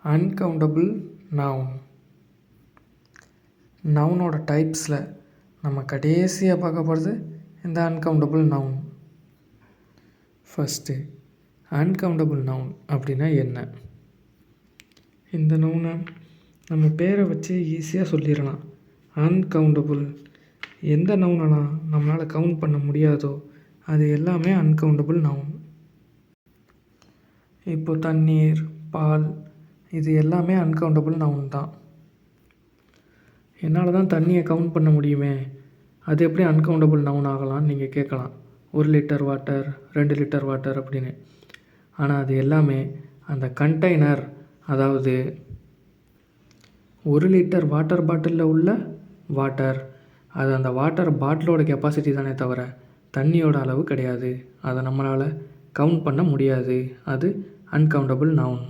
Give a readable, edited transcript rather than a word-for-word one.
Uncountable noun. நவுனோட டைப்ஸில் நம்ம கடைசியாக பார்க்க போகிறது இந்த uncountable noun. First uncountable noun அப்படின்னா என்ன? இந்த நவுனை நம்ம பேரை வச்சு ஈஸியாக சொல்லிடலாம். அன்கவுண்டபிள், எந்த நவுனெல்லாம் நம்மளால் கவுண்ட் பண்ண முடியாதோ அது எல்லாமே அன்கவுண்டபிள் நவுன். இப்போ தண்ணீர், பால், இது எல்லாமே அன்கவுண்டபிள் நவுன் தான். என்னால் தான் தண்ணியை கவுண்ட் பண்ண முடியுமே, அது எப்படி அன்கவுண்டபிள் நவுன் ஆகலான்னு நீங்கள் கேட்கலாம். 1 லிட்டர் வாட்டர், 2 லிட்டர் வாட்டர் அப்படின்னு. ஆனால் அது எல்லாமே அந்த கண்டெய்னர், அதாவது 1 லிட்டர் வாட்டர் பாட்டிலில் உள்ள வாட்டர், அது அந்த வாட்டர் பாட்டிலோட கெப்பாசிட்டி தானே தவிர தண்ணியோட அளவு கிடையாது. அதை நம்மளால் கவுண்ட் பண்ண முடியாது. அது அன்கவுண்டபிள் நவுன்.